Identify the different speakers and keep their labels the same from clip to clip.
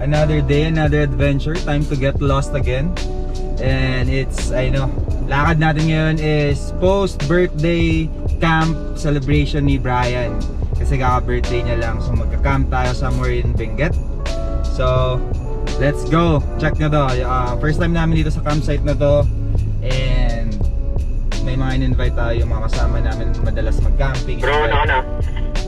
Speaker 1: Another day, another adventure. Time to get lost again. And it's, I know, lakad natin ngayon is post-birthday camp celebration ni Brian. Kasi kaka-birthday niya lang. So magka-camp tayo somewhere in Benguet. So, let's go! Check na to. First time namin dito sa campsite na to. And may mga in-invite tayo, yung mga kasama namin madalas mag-camping.
Speaker 2: Bro, na.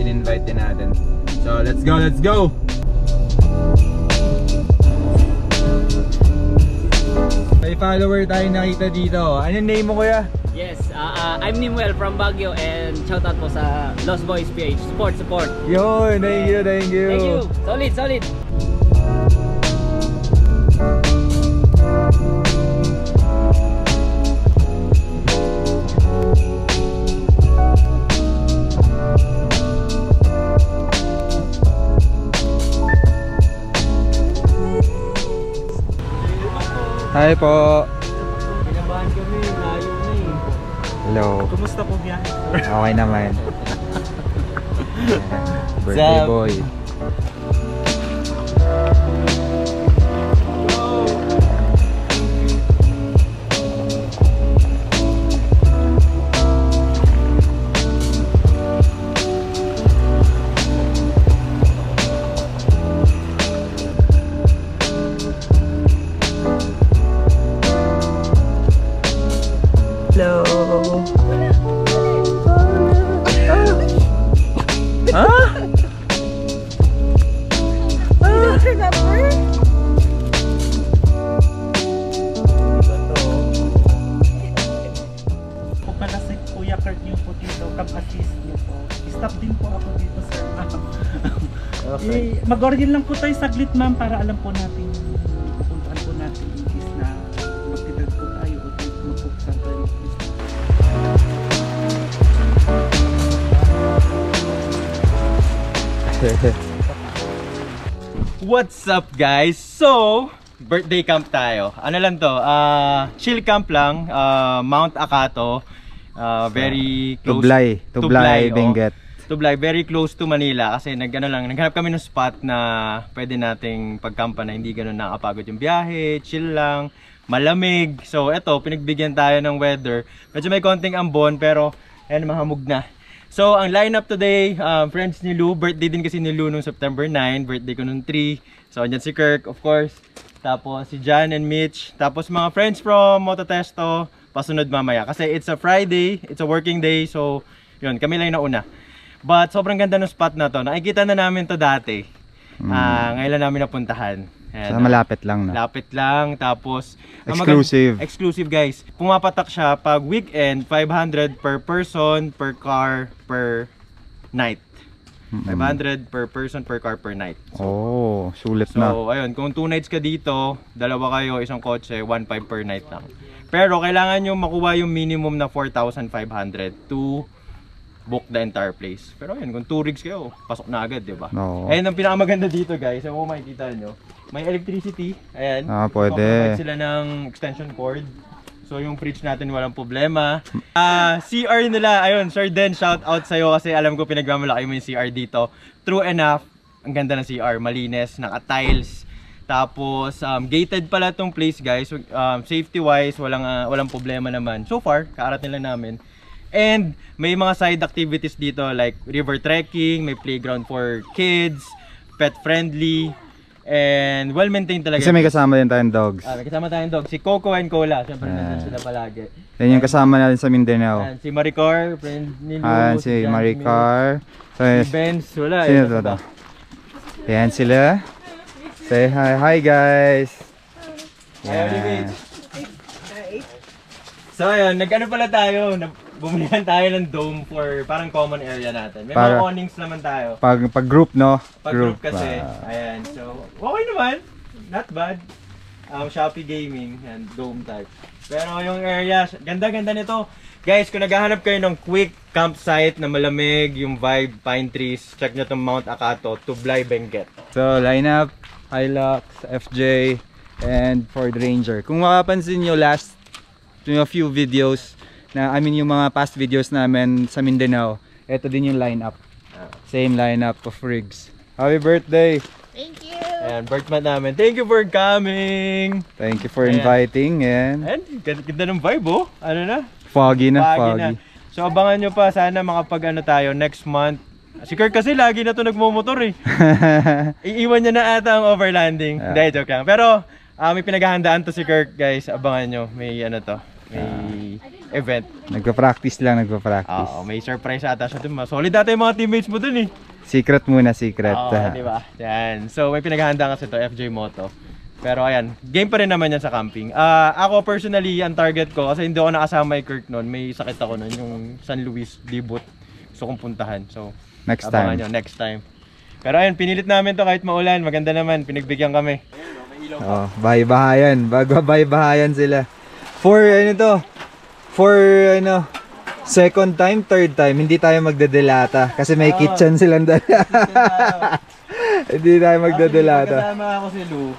Speaker 1: In-invite din natin. So, let's go! Let's go! May follower tayo nakita dito. Anong name mo, kuya?
Speaker 3: Yes, I'm Nimuel from Baguio and shoutout po sa Lost Boys PH. Support!
Speaker 1: Yun, thank you.
Speaker 3: Thank you! Solid!
Speaker 1: Hi po!
Speaker 3: Kinabahan kami, layo na eh.
Speaker 1: Hello.
Speaker 2: Kumusta po biyahe?
Speaker 1: Okay naman. Birthday boy. Hello. Huh?
Speaker 2: Po pala si Kuya Kurt yung po dito, kap-assist niyo po. Stop din po ako dito, sir.
Speaker 1: Okay.
Speaker 2: Mag-orient lang po tayo saglit, ma'am, para alam po natin pupuntahan po natin is na magtitag po tayo o magpupuntahan tayo.
Speaker 4: What's up guys? So, birthday camp tayo. Ano lang to? Chill camp lang, Mount Acato. Very close.
Speaker 1: Tublay, Benguet.
Speaker 4: Tublay, very close to Manila kasi naghanap kami ng spot na pwede nating pagkampa na hindi ganoon nakakapagod yung biyahe, chill lang, malamig. So, eto, pinagbigyan tayo ng weather. Medyo may konting ambon pero ayan, mahamog na. So, ang lineup today, friends ni Lou, birthday din kasi ni Lou nung September 9, birthday ko nung 3. So, andyan si Kirk, of course. Tapos si John and Mitch. Tapos mga friends from Mototesto, pasunod mamaya. Kasi it's a Friday, it's a working day. So, yun, kami lang nauna. But sobrang ganda ng spot na to. Nakikita na namin to dati. Ngayon lang namin napuntahan. And,
Speaker 1: so, malapit lang na.
Speaker 4: Lapit lang, tapos
Speaker 1: exclusive.
Speaker 4: Exclusive guys. Pumapatak siya pag weekend, 500 per person, per car, per night. 500 per person, per car, per night.
Speaker 1: So, sulit na.
Speaker 4: So, ayun, kung 2 nights ka dito, dalawa kayo, isang kotse, 1.5 per night lang. Pero kailangan nyo makuha yung minimum na 4,500 to book the entire place. Pero ayun, kung 2 rigs kayo, pasok na agad, di ba?
Speaker 1: No.
Speaker 4: Ayun, ang pinakamaganda dito guys, kung makikita nyo, may electricity, ayan.
Speaker 1: Pwede.
Speaker 4: Sila ng extension cord. So yung fridge natin walang problema. CR nila, ayun, Sir Den, shout out sa'yo kasi alam ko pinagmamalaki mo yung CR dito. True enough, ang ganda ng CR, malinis, naka-tiles. Tapos gated pala tong place guys. Safety wise, walang problema naman. So far, kaarating lang namin. And may mga side activities dito like river trekking, may playground for kids, pet friendly. And well-maintained talaga.
Speaker 1: Kasi may kasama din tayong dogs.
Speaker 4: May kasama tayong dogs. Si Coco and Cola. Siyempre nandun sila palagi.
Speaker 1: Yan yung kasama natin sa Mindanao.
Speaker 4: Si Maricar, friend ni Lou.
Speaker 1: Si Maricar.
Speaker 4: Si Benz, wala.
Speaker 1: Sino to? Yan sila. Say hi. Hi guys.
Speaker 4: Yan. So ayun, nag-ano pala tayo. Bumilihan tayo ng dome for parang common area natin. May mga awnings naman tayo.
Speaker 1: Pag group, no?
Speaker 4: Pag group kasi. Ayan. So, okay naman. Not bad. Shopee Gaming and dome type. Pero yung area, ganda-ganda nito. Guys, kung naghahanap kayo ng quick campsite na malamig, yung vibe, pine trees, check nyo itong Mount Acato, Tublay, Benguet.
Speaker 1: So, lineup, Hilux, FJ, and Ford Ranger. Kung makapansin nyo last, a few videos, yung mga past videos namin sa Mindanao, ito din yung lineup. Same lineup of rigs. Happy birthday!
Speaker 5: Thank you!
Speaker 4: Ayan, birth month namin. Thank you for coming!
Speaker 1: Thank you for
Speaker 4: Ayan.
Speaker 1: inviting. Ayan.
Speaker 4: Ayan, ganda ng vibe oh. Ano na?
Speaker 1: Foggy na,
Speaker 4: Foggy
Speaker 1: foggy.
Speaker 4: na. So abangan nyo pa, sana makapag ano tayo next month. Si Kirk kasi lagi na to nagmumotor eh. Iiwan niya na ata ang overlanding. Hindi, joke lang. Pero may pinaghahandaan to si Kirk, guys. Abangan nyo. May ano to, may event.
Speaker 1: Nagpa-practice lang, nagpa-practice.
Speaker 4: Oo, may surprise ata siya dun. Solid ata yung mga teammates mo dun eh.
Speaker 1: Secret muna, secret.
Speaker 4: Oo, diba? Yan. So may pinaghahandaan kasi to, FJ Moto. Pero ayan, game pa rin naman yan sa camping. Ako personally, ang target ko, kasi hindi ako nakasama kay Kirk noon, may sakit ako noon, yung San Luis Libot. Gusto kong puntahan. So,
Speaker 1: Next
Speaker 4: abangan
Speaker 1: time.
Speaker 4: nyo, next time. Pero ayun, pinilit namin to kahit maulan. Maganda naman, pinagbigyan kami.
Speaker 1: Oh, bahay-bahayan. Bahay-bahayan sila. For ano to? For ano, second time, third time, hindi tayo magdadelata. Kasi may kitchen silang dala. Hindi tayo magdadelata.
Speaker 4: Kasama ako si Lou.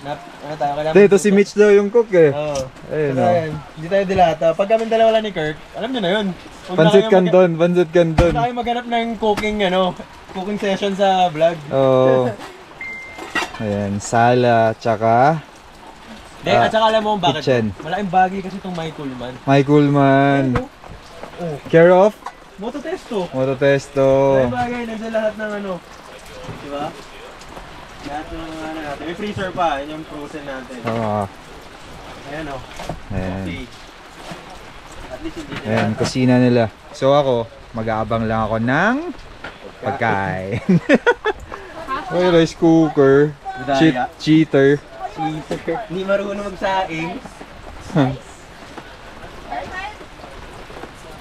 Speaker 4: Ano tayo,
Speaker 1: Ito si Mitch daw yung cook eh.
Speaker 4: Oo.
Speaker 1: Ayun,
Speaker 4: So,
Speaker 1: oh.
Speaker 4: ayan, hindi tayo dilata. Pag kami dalawa lang ni Kirk, alam nyo na yun. Huwag na
Speaker 1: Pansit
Speaker 4: kayong
Speaker 1: canton, pansit
Speaker 4: Huwag
Speaker 1: canton.
Speaker 4: na kayo maghanap ng cooking session sa vlog.
Speaker 1: Oo. Ayan, sala, tsaka
Speaker 4: Hindi, at saka alam mo bakit?
Speaker 1: kitchen.
Speaker 4: Malaking bagay kasi itong Michael man.
Speaker 1: Michael man.
Speaker 4: Oh,
Speaker 1: Care of
Speaker 4: Mototesto.
Speaker 1: Mototesto.
Speaker 4: Malaking bagay, nandiyan lahat ng ano. Diba? Lahat ng ano natin. May freezer pa, yun yung frozen natin.
Speaker 1: Oo.
Speaker 4: Ayan o.
Speaker 1: Ayan.
Speaker 4: Okay. At least hindi nila.
Speaker 1: Ayan, kusina nila. So ako, mag-aabang lang ako ng pagkain. May rice cooker.
Speaker 4: Daya.
Speaker 1: Cheater.
Speaker 4: Hindi marunong magsaing.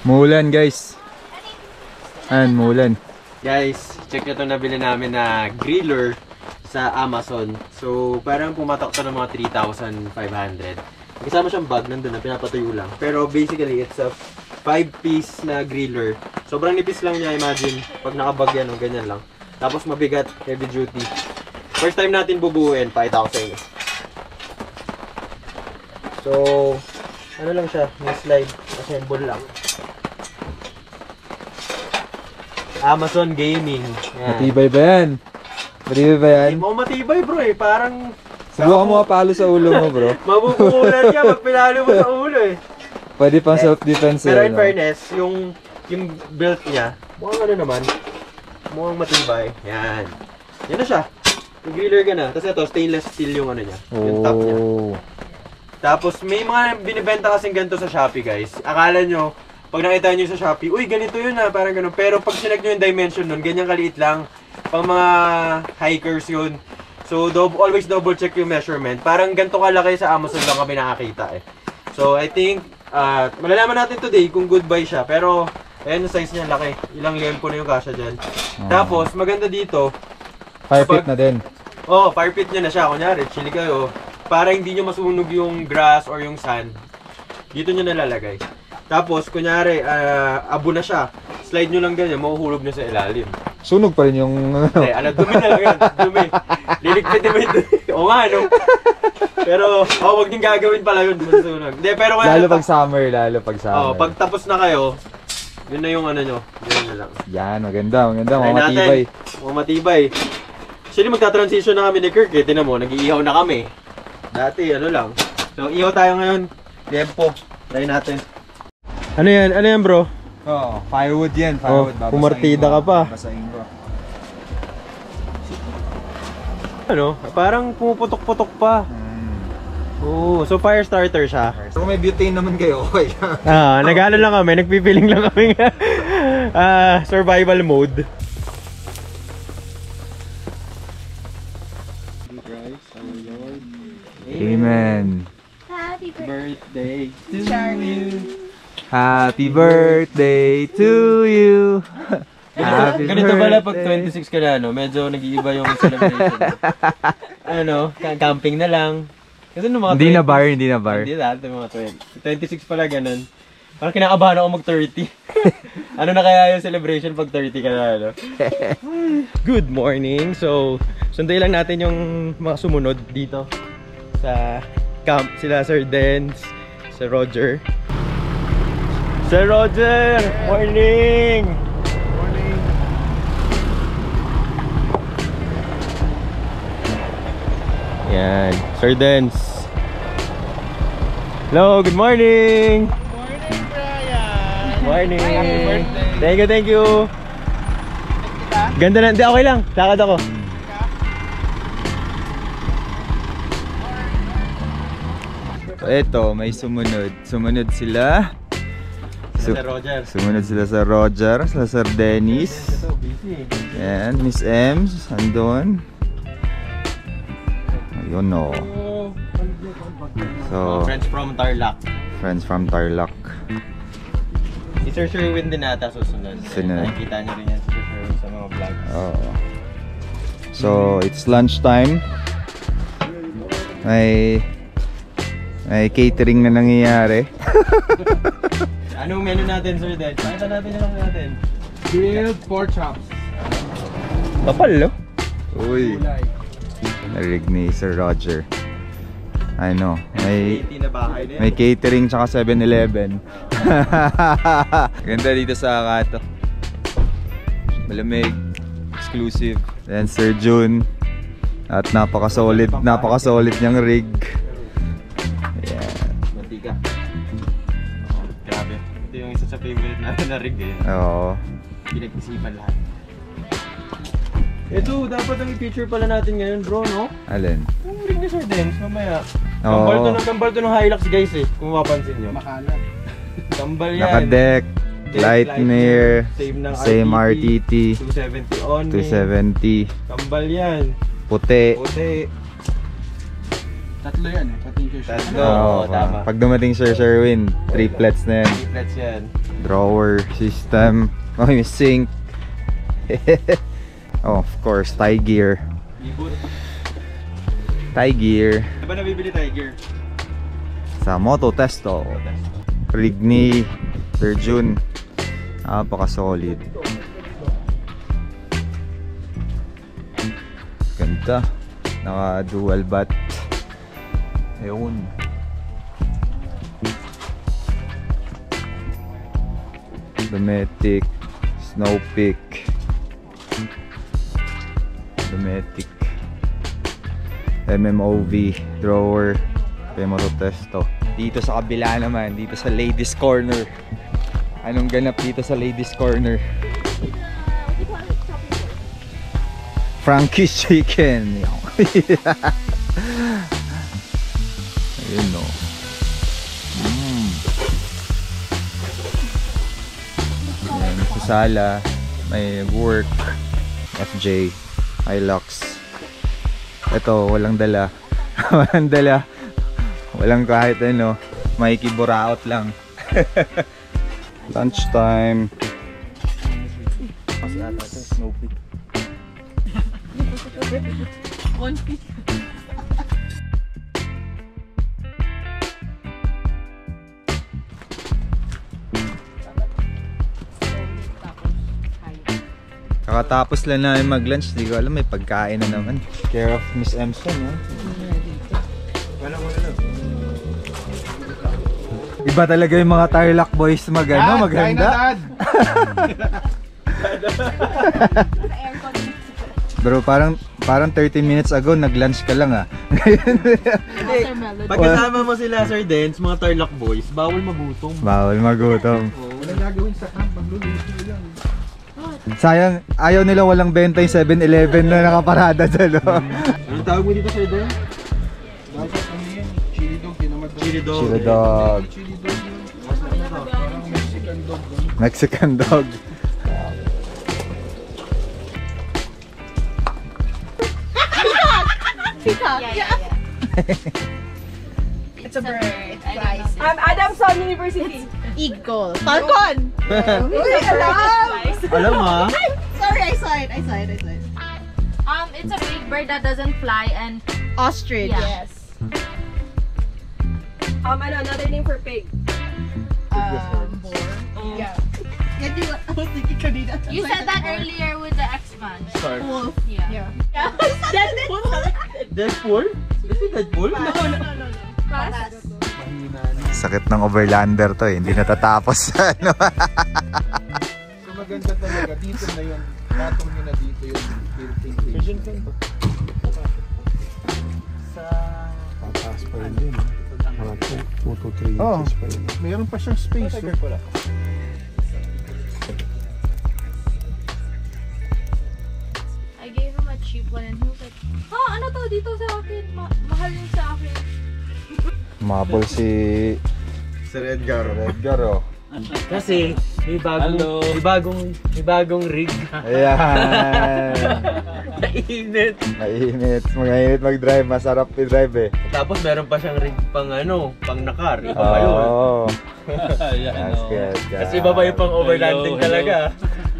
Speaker 1: Mulan guys. Ayan, mulan.
Speaker 4: Guys, check nyo itong nabili namin na griller sa Amazon. So, parang pumatok to ng mga 3,500. Kasama siyang bag, nandun na, pinapatuyo lang. Pero basically, it's a 5-piece na griller. Sobrang nipis lang niya, imagine. Pag nakabag yan, o ganyan lang. Tapos mabigat, heavy duty. First time natin bubuuin, pakita ko sa inyo. So, ano lang siya, may slide, assemble lang. Amazon Gaming. Yan.
Speaker 1: Matibay ba yan? Matibay ba yan?
Speaker 4: Hindi mo matibay bro eh, parang
Speaker 1: Subukan mo mapalo sa ulo mo bro.
Speaker 4: mabubukulan ka pag pinalo mo sa ulo eh.
Speaker 1: Pwede pang self-defense
Speaker 4: Pero
Speaker 1: eh.
Speaker 4: in
Speaker 1: No?
Speaker 4: fairness, yung build niya, mukhang ano naman, mukhang matibay. Yan. Yan na siya. Yung griller ka na. Tapos ito, stainless steel yung ano niya. Yung top niya.
Speaker 1: Oh.
Speaker 4: Tapos may mga binibenta kasing ganito sa Shopee guys. Akala nyo, pag nakita nyo sa Shopee, uy ganito yun ah, parang ganun. Pero pag sinag nyo yung dimension nun, ganyan kaliit lang. Pang mga hikers yun. So always double check yung measurement. Parang ganito kalaki sa Amazon lang kami nakakita eh. So I think, malalaman natin today kung good buy siya. Pero ayan yung size niya, laki. Ilang lempo na yung kasya dyan. Tapos maganda dito,
Speaker 1: Fire pit na din.
Speaker 4: oh, fire pit niya na siya. Kunyari, chili kayo. Para hindi nyo masunog yung grass or yung sand, dito nyo nalalagay. Tapos, kunyari, abo na siya. Slide nyo lang ganyan, mahuhulog na sa ilalim.
Speaker 1: Sunog pa rin yung
Speaker 4: Hindi, dumi na lang yan. Dumi. Liligpit naman ito. Oo nga, no? Pero, wag nyo gagawin pala yun. Masunog. Hindi, pero
Speaker 1: lalo pag summer, lalo pag summer.
Speaker 4: pag tapos na kayo, yun na yung ano nyo. Yun na lang.
Speaker 1: Yan, maganda, maganda.
Speaker 4: Try
Speaker 1: Mamatibay.
Speaker 4: natin. Mamatibay. Actually, magta-transition na kami ni Kirk eh. Tinan mo, nag-iihaw na kami. Dati, ano lang. So, ihaw tayo ngayon. Tempo. Try natin. Ano yan? Ano yan, bro?
Speaker 1: Oo, firewood yan. Firewood.
Speaker 4: Oh, pumartida ka pa.
Speaker 1: Babasahin ko.
Speaker 4: Ano? Parang pumuputok-putok pa. Oo, so fire starter siya.
Speaker 1: So kung may butane naman kayo, okay.
Speaker 4: Nag-ano lang kami, nagpipiling lang kami. Survival mode.
Speaker 1: Amen.
Speaker 5: Happy
Speaker 4: Birthday to
Speaker 5: Charlie.
Speaker 1: Happy birthday to you. Happy
Speaker 4: Ganito pala pag
Speaker 1: birthday.
Speaker 4: 26 ka na, no? Medyo nag-iiba yung celebration. Camping na lang. Kasi nung mga
Speaker 1: Hindi na
Speaker 4: 20s
Speaker 1: bar, hindi na bar.
Speaker 4: Hindi dati mga 20. 26 pala ganun. Parang kinakabahan ako mag-30. Ano na kaya yung celebration pag 30 ka na, no? Good morning! So, sunduin lang natin yung mga sumunod dito sa camp. Sila Sir Dens, Sir Roger. Sir Roger! Morning! Morning! Yan. Sir Dance. Hello, good morning!
Speaker 2: Morning, Brian!
Speaker 4: Morning!
Speaker 2: Happy birthday!
Speaker 4: Thank you, thank you! Ganda na, hindi, okay lang. Lakad ako.
Speaker 1: Ito, may sumunod. Sumunod sila.
Speaker 4: Sir Roger.
Speaker 1: Sumunod sila sa Roger, sa Sir Dennis.
Speaker 4: Ito, busy.
Speaker 1: Ayan, Miss Ems, andun. Ayun o. So,
Speaker 4: Friends from Tarlac.
Speaker 1: friends from Tarlac.
Speaker 4: Si Sir Sherwin din ata susunod.
Speaker 1: Sunod.
Speaker 4: Nakikita niyo rin yan si Sir Sherwin sa mga vlogs.
Speaker 1: Oo. So, it's lunchtime. May catering na nangyayari.
Speaker 4: Anong menu natin, Sir Dad? Pakita natin yung lang natin.
Speaker 2: Grilled pork chops.
Speaker 1: Kapal, no? Uy. Narinig ni Sir Roger. Ano, may
Speaker 4: 80 na bahay na yan.
Speaker 1: may catering tsaka 7-Eleven. Ganda dito sa Akato. Malamig, exclusive. Then Sir Jun. At napaka-solid niyang rig. Yeah.
Speaker 4: Mantika. Grabe. Ito yung isa sa favorite natin na rig eh.
Speaker 1: Oo.
Speaker 4: Pinag-isipan lahat. Ito, dapat ang i-feature pala natin ngayon, bro, no?
Speaker 1: Alin?
Speaker 4: Yung rig ni Sir Dance, mamaya.
Speaker 1: Oo.
Speaker 4: Kambal to ng Hilux, guys eh. Kung mapapansin nyo.
Speaker 2: Makalat.
Speaker 4: Kambal yan.
Speaker 1: Naka-deck, Lightner,
Speaker 4: Same ng
Speaker 1: same RTT,
Speaker 4: 270 on.
Speaker 1: 270,
Speaker 4: Kambal yan.
Speaker 1: puti.
Speaker 4: Puti.
Speaker 2: Tatlo yan eh, pati yung Sherwin.
Speaker 4: Tatlo.
Speaker 1: Oo,
Speaker 4: tama.
Speaker 1: pag dumating Sir Sherwin, triplets na yan.
Speaker 4: Triplets yan.
Speaker 1: Drawer system, may sink. Oh, of course, tie gear.
Speaker 4: Ibot.
Speaker 1: Tie gear
Speaker 4: Diba nabibili Tiger?
Speaker 1: sa Moto Testo. Rig ni Sir Jun. Napaka-solid. Ganda. Naka-dual bat. Ayun. Dometic, Snow Peak. Dometic, MMOV, drawer, Moto Testo. Dito sa kabila naman, dito sa Ladies Corner. Anong ganap dito sa Ladies Corner? Frankie's Chicken. Ayun o. Ayan, sa sala, may work, FJ, Hilux. Ito, walang dala. Walang dala. Walang kahit ano. Makikiburaot lang. Lunchtime. Kasi ata ito, Snow Peak. Kakatapos lang namin mag-lunch, di ko alam, may pagkain na naman. Care of Miss Emson, no? Iba talaga yung mga Tarlac boys maghanda. Bro, parang 30 minutes ago nag-lunch ka lang ah.
Speaker 4: Pag kasama mo sila, Sir Dance, mga Tarlac boys, bawal magutom.
Speaker 1: Bawal magutom.
Speaker 2: Walang gagawin sa camp, magluluto lang.
Speaker 1: Sayang, ayaw nila walang benta yung 7-Eleven na nakaparada dyan, no?
Speaker 4: Anong tawag mo dito, Sir Dance?
Speaker 2: Dapat ano yan, chili dog, tinamad dog.
Speaker 4: Chili dog.
Speaker 1: Chili dog.
Speaker 2: Chili dog yun. Parang Mexican dog.
Speaker 1: Mexican dog.
Speaker 5: Peacock. Yeah. It's a bird. I'm
Speaker 6: Adamson University.
Speaker 5: Eagle. Falcon.
Speaker 6: Uy, alam!
Speaker 4: Alam ha?
Speaker 5: Sorry, I saw it.
Speaker 7: It's a big bird that doesn't fly and
Speaker 5: Ostrich.
Speaker 7: Yeah.
Speaker 5: Yes.
Speaker 6: Another name for pig.
Speaker 5: Boar. Yeah. I was thinking kanina.
Speaker 7: you said that earlier with the X-Man.
Speaker 5: Wolf.
Speaker 7: Yeah.
Speaker 5: Deadpool.
Speaker 4: Deadpool? Is it Deadpool?
Speaker 5: No.
Speaker 6: Pass.
Speaker 1: Sakit ng overlander to eh, hindi natatapos. Ano?
Speaker 2: So maganda talaga, dito na yun. Patong nyo na dito yung Philippine Asian.
Speaker 4: Sa
Speaker 8: pa rin din. Mga 2 to 3
Speaker 2: Oh,
Speaker 8: inches pa rin.
Speaker 2: mayroon pa siyang space.
Speaker 7: I gave him a cheap one and he was like, ano to dito sa akin? Mahal yun sa akin.
Speaker 1: Mabol si
Speaker 8: Sir Edgar.
Speaker 1: Edgar, oh.
Speaker 4: Kasi may bagong rig.
Speaker 1: Ayan.
Speaker 4: Mainit.
Speaker 1: Mainit mag-drive, masarap i-drive eh.
Speaker 4: Tapos meron pa siyang rig pang pang nakar. Iba
Speaker 1: Oo.
Speaker 4: pa yun.
Speaker 1: That's good, guys.
Speaker 4: Kasi iba pa yung pang overlanding talaga.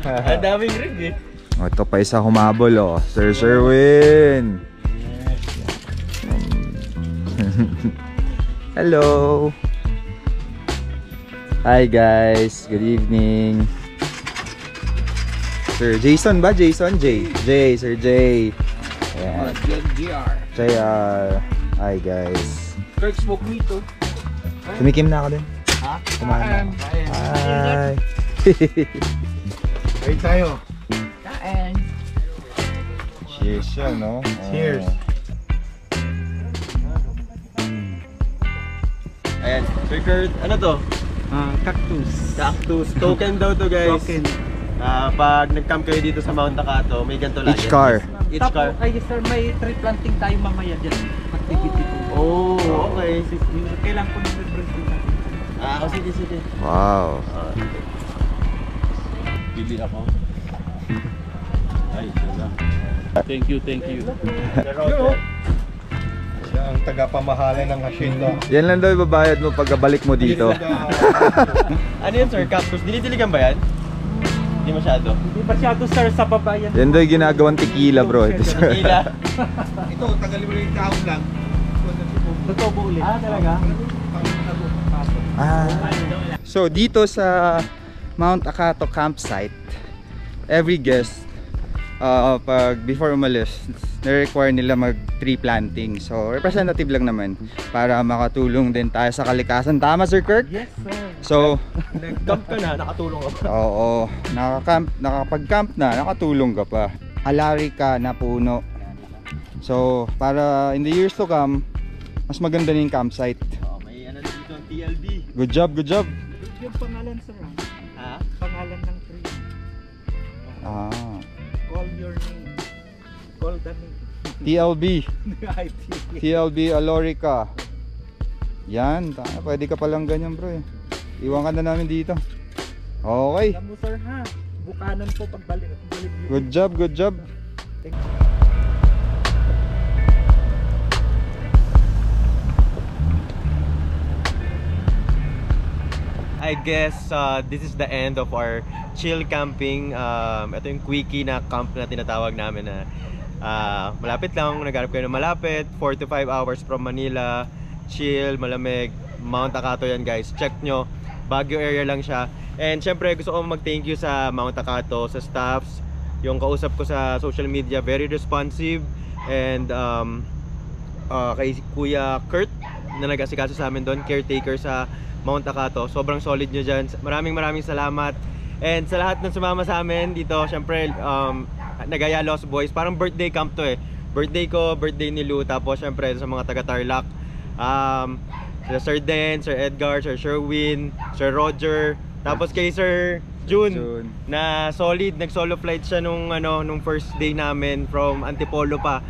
Speaker 4: Ang daming rig eh.
Speaker 1: Oh, ito pa isa humabol, oh. Sir Sherwin. Hello. Hi guys, good evening. Sir Jason ba? Jason? Sir J. Ayan. JR. Hi guys.
Speaker 2: Kirk, smoke me too.
Speaker 1: Tumikim na ako din.
Speaker 2: Ha?
Speaker 1: Kumain na. Hi.
Speaker 8: Wait tayo.
Speaker 5: Kain.
Speaker 1: Cheers yan, no?
Speaker 8: Cheers.
Speaker 4: Ayan, Sir Kurt, ano to?
Speaker 2: Cactus.
Speaker 4: Cactus. Token daw to guys.
Speaker 2: Token.
Speaker 4: Pag nag-camp kayo dito sa Mount Takato, may ganito lagi.
Speaker 1: Each car.
Speaker 4: Each car.
Speaker 2: Ay sir, may tree planting tayo mamaya dyan. Activity ko.
Speaker 4: Oh, okay.
Speaker 2: Kailangan ko nang represent natin.
Speaker 4: Sige.
Speaker 1: Wow.
Speaker 9: Bili ako. Ay, wala. Thank you.
Speaker 8: Siya ang tagapamahala ng hacienda.
Speaker 1: Yan lang daw ibabayad mo pagkabalik mo dito.
Speaker 4: Ano yun sir? Cactus? Dinitiligan ba yan? Hindi masyado.
Speaker 2: Hindi masyado sir sa babayan.
Speaker 1: Yan daw yung ginagawang tequila, bro.
Speaker 4: Tequila.
Speaker 8: Ito, tagalin mo lang yung taon lang.
Speaker 2: Totoo po ulit.
Speaker 4: Talaga?
Speaker 1: So dito sa Mount Takato campsite, every guest pag before umalis, na-require nila mag tree planting. So representative lang naman para makatulong din tayo sa kalikasan. Tama Sir Kirk?
Speaker 2: Yes sir.
Speaker 1: So
Speaker 4: Nag-camp ka na, nakatulong ka pa.
Speaker 1: oo, nakapag-camp na, nakatulong ka pa. Alari ka na puno. So para in the years to come, mas maganda na yung campsite.
Speaker 4: May ano dito, TLB.
Speaker 1: Good job.
Speaker 2: Yung pangalan sir.
Speaker 4: Ha?
Speaker 2: Pangalan ng tree. Call your name. Call the name.
Speaker 1: TLB Alorica. Yan, pwede ka palang ganyan bro eh. Iwan ka na namin dito. Okay.
Speaker 2: Alam mo sir ha, bukanan po pagbalik.
Speaker 1: Good job.
Speaker 4: I guess this is the end of our chill camping. Ito yung quickie na camp na tinatawag namin na malapit lang, naghanap kayo ng malapit, 4 to 5 hours from Manila, chill, malamig, Mount Takato yan guys, check nyo, Baguio area lang siya. And syempre gusto ko mag-thank you sa Mount Takato, sa staffs, yung kausap ko sa social media, very responsive, and kay Kuya Kurt na nag-asikaso sa amin doon, caretaker sa Mount Takato, sobrang solid nyo dyan. Maraming salamat. And sa lahat ng sumama sa amin dito, syempre nagaya Lost Boys, parang birthday camp to eh. Birthday ko, birthday ni Lou, tapos syempre sa mga taga Tarlac, Sir Den, Sir Edgar, Sir Sherwin, Sir Roger, tapos kay Sir June na solid, nag-solo flight siya nung first day namin from Antipolo pa.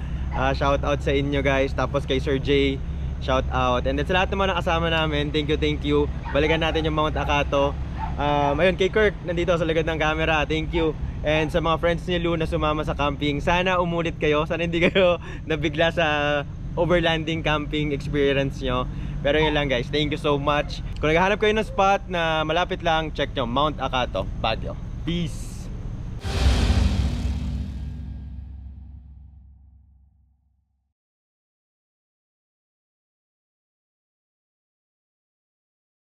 Speaker 4: Shout out sa inyo guys. Tapos kay Sir J, shout out. And then sa lahat naman ng kasama namin, thank you. Balikan natin yung Mount Takato. Ayun, kay Kirk, nandito sa likod ng camera, thank you. And sa mga friends ni Lou na sumama sa camping, sana umulit kayo, sana hindi kayo nabigla sa overlanding camping experience nyo. Pero yun lang guys, thank you so much. Kung naghahanap kayo ng spot na malapit lang, check nyo, Mount Takato, Baguio. Peace!